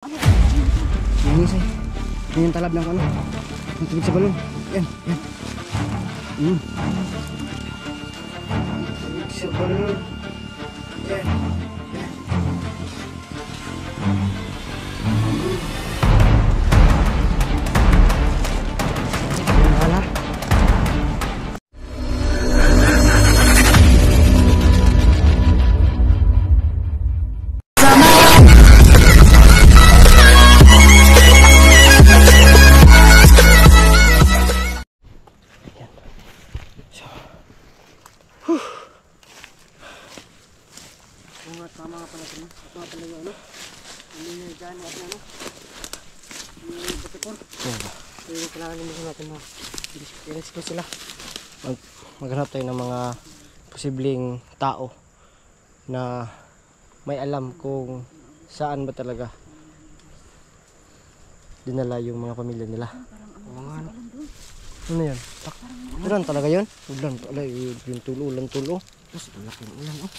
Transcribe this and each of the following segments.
Linis eh. Ito yung talab ng ano. Ang tubig sa balon. Yan, yan. Tubig sa balon. Yan. Yan hala. Tama nga pala ito. Ito nga pala yung ano. Hindi nyo dyan at ano. Yung batipon. So yung kailangan naman natin na i-rescue sila. Maghanap tayo ng mga posibleng tao na may alam kung saan ba talaga dinala yung mga pamilya nila. Oo nga ano. Ano yan? Ulan talaga yun? Ulan pala yung tulo, ulan tulo. Tapos malaki yung ulan oh.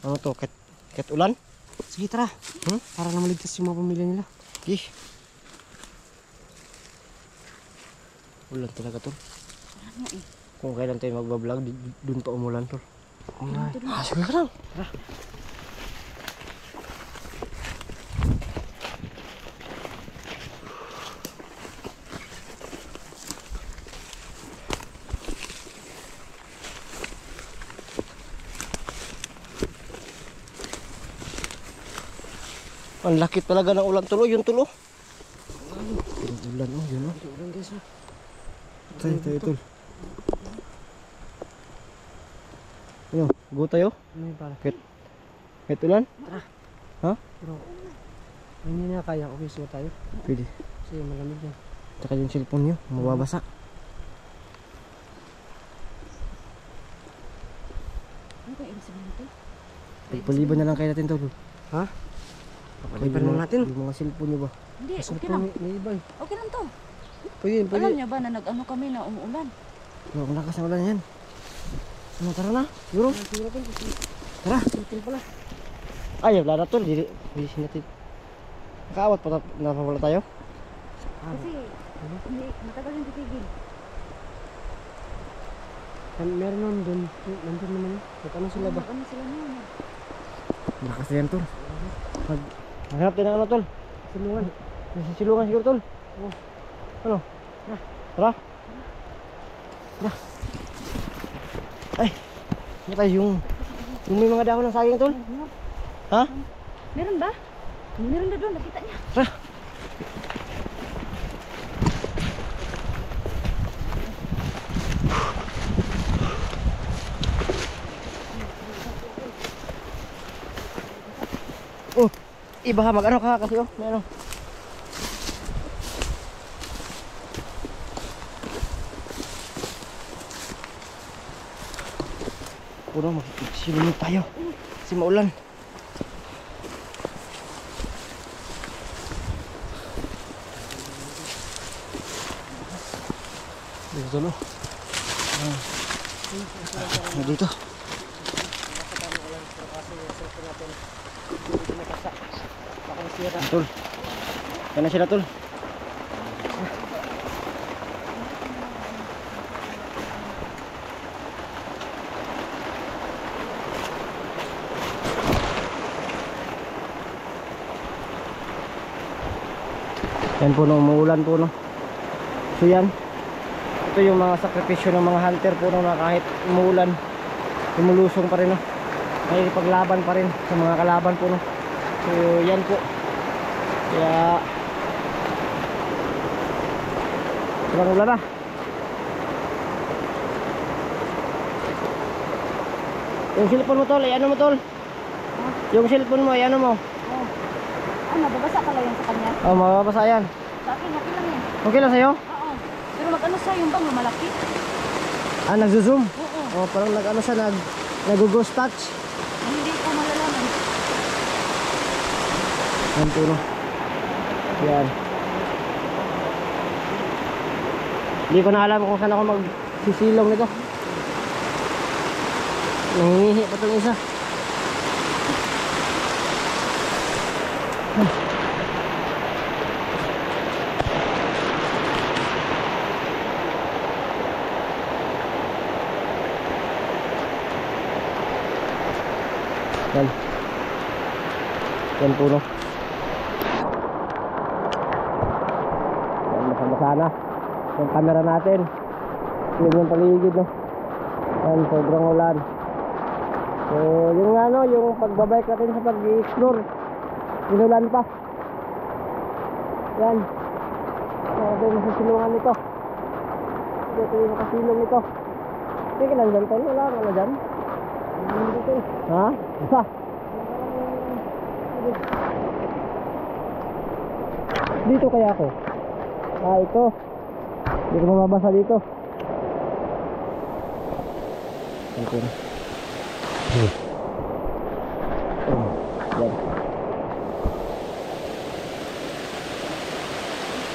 Ano to? Kahit ulan? Sige tara. Para na maligtas yung mga pamilya nila. Okay. Ulan talaga to. Kung kailan tayo magbablog, dun pa umulan to. Sige ka lang. Tara. Ang lakit talaga ng ulan tulo, yung tulo. Ulan oh, yun oh. Ulan guys oh. Ito. Ano, go tayo? Ano yung para? Kahit ulan? Tara. Ha? Pero, hindi na kaya, okay suwa tayo. Pwede. Kasi malamig yan. Tsaka yung cellphone nyo, mababasa. Ano ba ibig sabihin ito? Pagpaliban na lang kayo natin to. Ha? Papaliban mo natin. Yung mga cellphone nyo ba? Hindi, okay lang. Okay lang to. Pwede. Alam niya ba na nag-ano kami na umuulan? Ang lakas ng ulan yan. Ano, tara na. Siguro. Tara. Ay, wala na to. Hindi natin. Nakaawat pa napawala tayo. Kasi, hindi, matagal yung titigil. Meron naman doon. Nandun naman yun. Ano sila ba? Ano sila naman? Lakas yan tol. Maghanap tayo ng ano tol? Silungan. Silungan siguro tol. Ano? Tara. Tara. Ay. Ano tayo yung may mga dahon ng saging tol? Ha? Meron ba? Meron na doon, nakita niya. Tara. Oh, iba ka mag-ano ka kasi oh, may ano. Puro magsilunod tayo kasi maulan. Dito tulo. Dito. Tol. Kaya na sila tol. Yan po no, umuulan po no. So yan. Ito yung mga sakripisyo ng mga hunter po no, na kahit umuulan, lumulusong pa rin no. May paglaban pa rin sa mga kalaban po no. So yan po. Kaya sobrang ulan na. Yung cellphone mo tol, ay ano mo tol? Yung cellphone mo, ay ano mo? Ah, mababasa pala yan sa kanya? Oh, mababasa yan. Sa akin, okay lang yan. Okay lang sa'yo? Oo. Pero mag-ano siya, yung bang malaki? Ah, nagzo-zoom? Oo. Oh, parang nag-ano siya, nag-ghost touch. Hindi ko malalaman. Yan po no. Yan. Hindi ko na alam kung saan ako magsisilong nito. Nangingihi pa itong isa. Yan. Yan puno. Yan, basa-basa na. Yung camera natin. Yun yung paligid, no. Yan, sobrang ulan. So, yung ano, yung pagbabike natin sa pag-i-explore, inulan pa. Yan. Ito yung masisilungan nito. Ito yung makasilong nito. Sige lang dyan, tol. Wala ka na dyan. Ha? Isa. Dito kaya ako. Ah, ito. Hindi ko mababasa dito. Okay. Yan.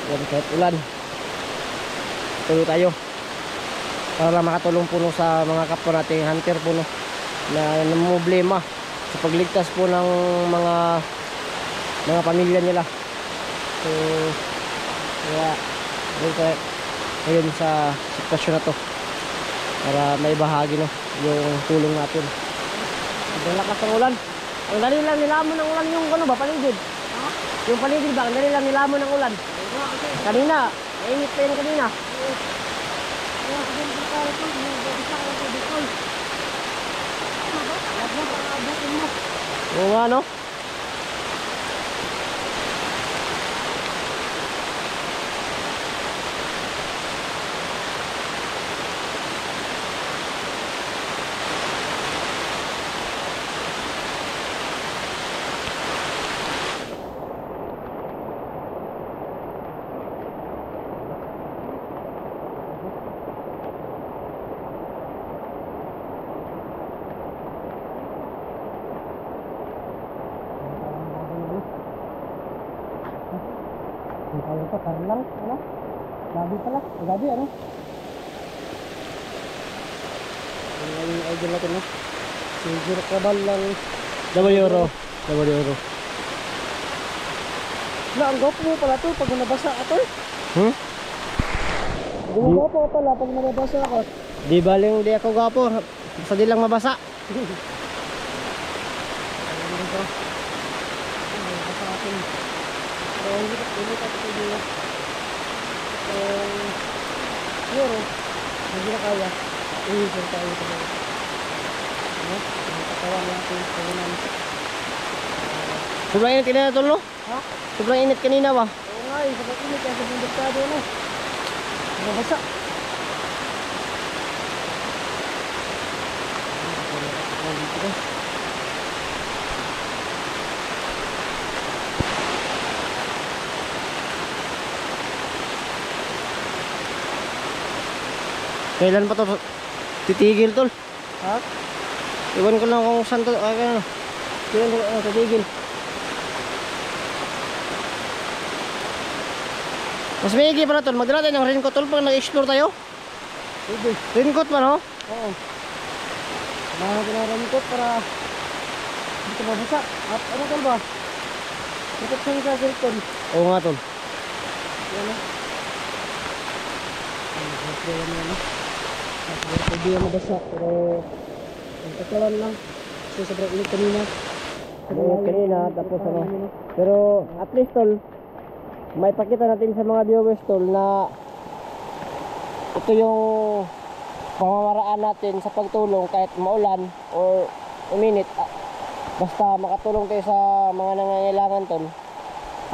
Yan, kahit ulan. Tuloy tayo. Para makatulong po sa mga kapwa nating hunter po, no, na namumblema sa pagligtas po ng mga pamilya nila. So, kaya ngayon sa sitwasyon na to para may bahagi, no, yung tulong natin. Ang lakas ng ulan. Ang dali lang nilamon ng ulan yung ano ba, paligid? Ha? Yung paligid ba, ang dali lang nilamon ng ulan. Kanina, mainit pa yun kanina. Oo nga, no? Ang ito, parang lang, ano? Gabi pala, gabi, ano? Ang yung idol natin, no? Si Jiro Cabal lang. Double euro. Na, ang gopo mo pala to pag nabasa ako. Ang gopo pala pag nabasa ako. Di baling di ako gopo, basta di lang mabasa. Hindi ka ito dito. Siguro, hindi na kaya. Iisip tayo ito. Katawan natin. Sobrang init kanina, Tol, no? Ha? Sobrang init kanina ba? Oo nga, sobrang init. Kaya sa bundok no? Nabasa. Kailan pa to titigil, Tol? Ha? Iwan ko lang kung saan to. Kailan titigil? Mas maigi pala, Tol. Magdala tayo ng raincoat, Tol, pag nag-explore tayo. Pwede. Raincoat ba, no? Oo. Mahal na raincoat para hindi ka mabasa. At ano, Tol, ba? Raincoat sa Tol. Oo nga, Tol. Yan, no? Hindi yung mabasa, pero ang katawan lang kasi sobrang init kanina. Tapos ano, pero at least, Tol, may pakita natin sa mga viewers, Tol, na ito yung pamamaraan natin sa pagtulong kahit maulan o uminit, basta makatulong tayo sa mga nangangailangan, Tol.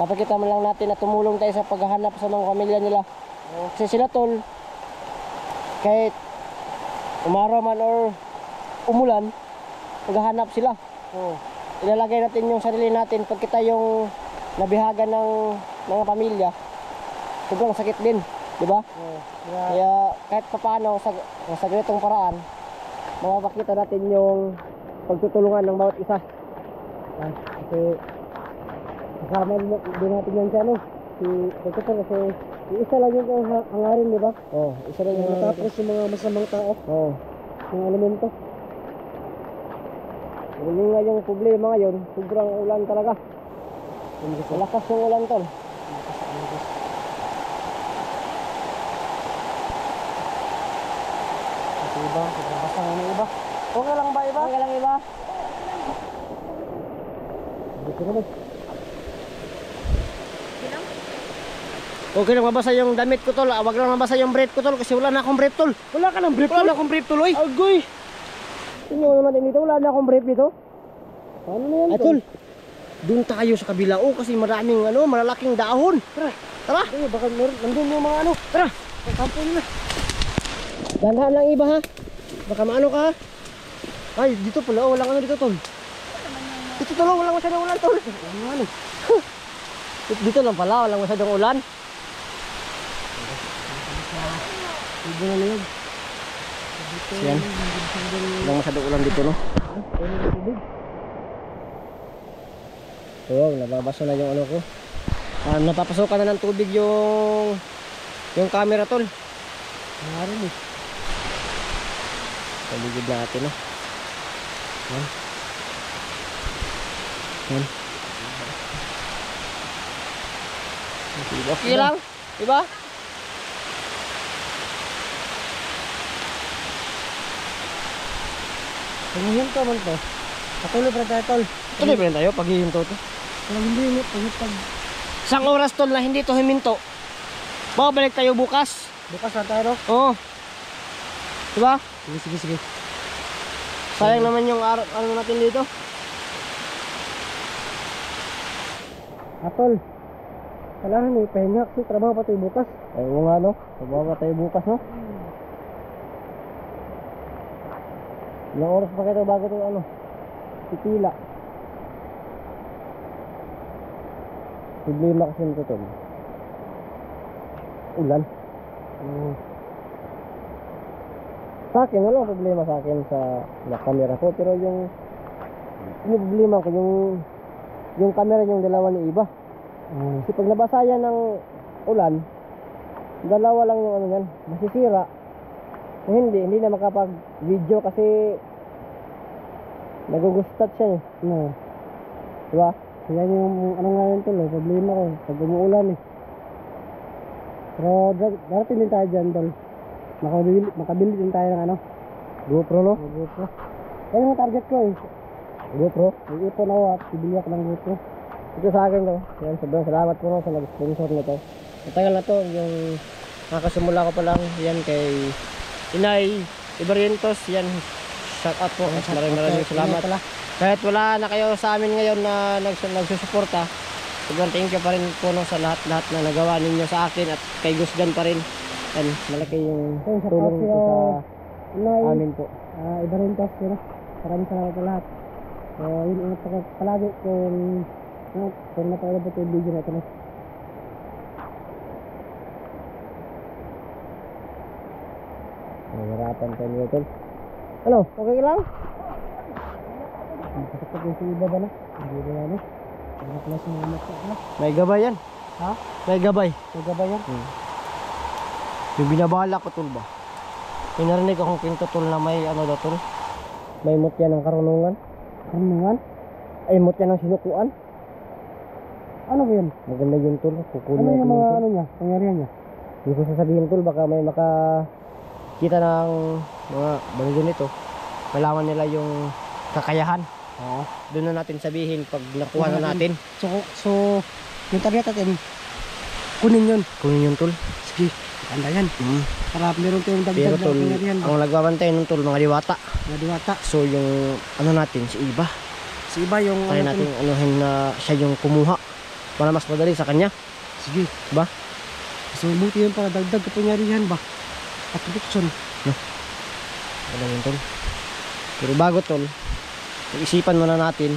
Mapakita man lang natin na tumulong tayo sa paghahanap sa mga pamilya nila. Kasi sila, Tol, kahit umaraw man or umulan, maghahanap sila. Ilalagay natin yung sarili natin pag kita yung nabihagan ng mga pamilya. Sobrang sakit din, di ba? Kaya kahit paano sa ganitong paraan, mapapakita natin yung pagtutulungan ng bawat isa. Kasi kasama din natin yan siya, no? Si Dr. kasi isa lang yung hangarin, di ba? Oo, isa lang yung matapos yung mga masamang tao. Oo. Mga elemento. Yun nga yung problema ngayon, sobrang ulan talaga. Malakas yung ulan tol. Ito iba, basta ng iba. Okay lang ba iba? Okay lang iba. Dito naman. Okay lang mabasa yung damit ko tol. Wag lang mabasa yung brief ko tol kasi wala na akong brief tol. Wala ka ng brief? Wala na akong brief tol oy. Agoy. Tingnan naman dito, wala na akong brief dito. Ano na yan tol? Doon tayo sa kabila kasi maraming malalaking dahon. Tara. Tara. Baka nandun yung mga Tara. Kampo nila. Dandahan lang iba ha. Baka maano ka ha. Ay, dito pala walang dito tol. Dito tol, walang masyadong ulan tol. Dito lang pala, walang masyadong ulan. Dito na lang. Yan. Walang masyadong ulan dito no. Oh, nababaso na yung ko. Napapasokan na ng tubig yung camera tol. Ngayon eh. Paligid natin no. Yan. Yan. Okay lang, diba? Paghihinto man to. Patuloy pa tayo tol. Patuloy pa rin tayo paghihinto to. Walang hindi pag isang oras tol na hindi to himinto. Babalik tayo bukas. Bukas na tayo? Oo. Diba? Sige. Sayang naman yung araw natin dito. Atol. Kailangan may pahinga kasi trabaho pa tayo bukas. Ay oo nga no. Trabaho pa tayo bukas no. Ilang oras pa kayo bago tayo pipila. Problema kasi nito tol. Ulan. Sa akin, walang problema sa akin sa camera ko. Pero yung problema ko, yung camera yung dalawa ni iba. Kasi pag nabasa yan ng ulan, dalawa lang yung yan, masisira. Kung hindi na makapag-video kasi nagugustat siya eh. No. Diba? Kaya yung ngayon tol, problema ko pag umuulan eh. Pero darating din tayo dyan tol. Makabili din tayo ng GoPro no? GoPro. Yan yung target ko eh. GoPro. Iipon ako at bibili ako ng GoPro. Ito sa akin no. Yan, sobrang salamat po no, sa nag-sponsor nito. Matagal na to, yung nakasimula ko pa lang yan kay Inay Ibarrientos. Yan, shout out po. Maraming salamat. Kahit wala na kayo sa amin ngayon na nagsusuporta, sobrang thank you pa rin po no, sa lahat-lahat na nagawa ninyo sa akin at kay Gusgan pa rin. Yan, malaki yung tulong ito sa amin po. Ibarrientos yun. Maraming salamat sa lahat. So, yun, ingat ako palagi kung napalabot yung video na ito na. Nahirapan tayo nyo tol. Ano? Okay lang? Masakit yung iba ba na? Hindi na yan eh. May gabay yan. Ha? May gabay. May gabay yan? Yung binabala ko tol ba? May narinig akong kwento tol na may tol. May mutya ng karunungan. Karunungan? Ay mutya ng sinukuan. Ano ba yun? Maganda yun tol. Kukunin ano yung mga niya? Pangyarihan niya? Hindi ko sasabihin tol. Baka may makakita ng mga bagay nito. Malaman nila yung kakayahan. Doon na natin sabihin pag nakuha na natin. So yung target natin, kunin yun tol. Sige, ganda yan. Para meron tayong dagdag na pangyarihan. Ang nagbabantay nun tol, mga diwata. Mga diwata. So yung natin, si Iba. Si Iba yung kaya natin na siya yung kumuha para mas madali sa kanya. Sige. Ba? So buti yun para dagdag kapangyarihan ba? At protection. Wala yun tol. Pero bago tol, isipan muna natin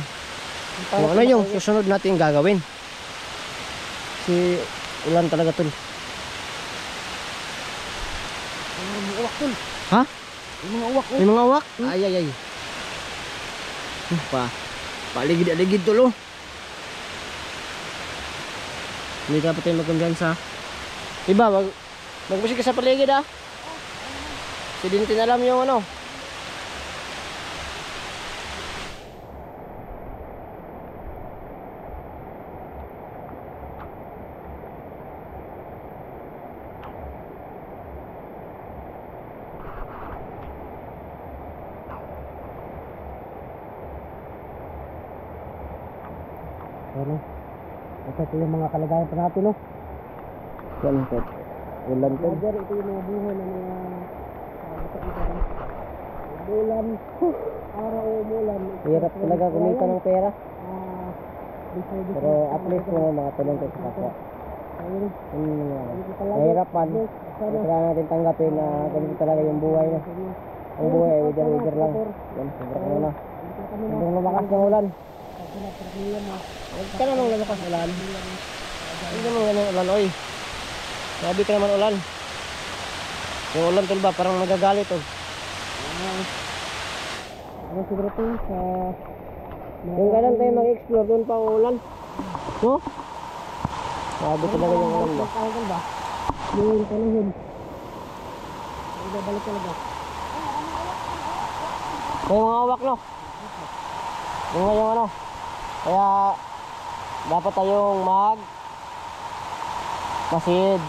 kung ano yung susunod natin gagawin. Kasi ulan talaga tol. May mga uwak tol. Ha? May mga uwak. May mga uwak? Ay. Paligid-aligid tol oh. Hindi ka pa tayo magkumbiyansa. Iba, magmusik ka sa paligid ah. Kasi din tinalam yung Ano? Ito yung mga kalagayan pa natin, no? Yan po. Ulan po. Lager, ito yung mga buhay na mga umulan. Araw umulan. Hirap talaga kumita ng pera. Decided Pero at least makatulong tayo sa kapwa. Mahirapan. Kailangan natin tanggapin na ganito talaga yung buhay na. Ang buhay ay weather lang. Yan, sobrang ano na. Sobrang lumakas ng ulan. Huwag ka namang lumakas ulan. Huwag namang ganun ulan, oy. Sabi ka naman ulan. Yung ulan tol ba, parang nagagalit, oh. Ano siguro ito sa... Kung kailan tayo mag-explore, doon pa ulan. No? Sabi talaga yung ulan ba? Kailan ba? Yung panahon. Babalik talaga. Yung mga hawak, no? Yung ngayong ano. Kaya dapat tayong masid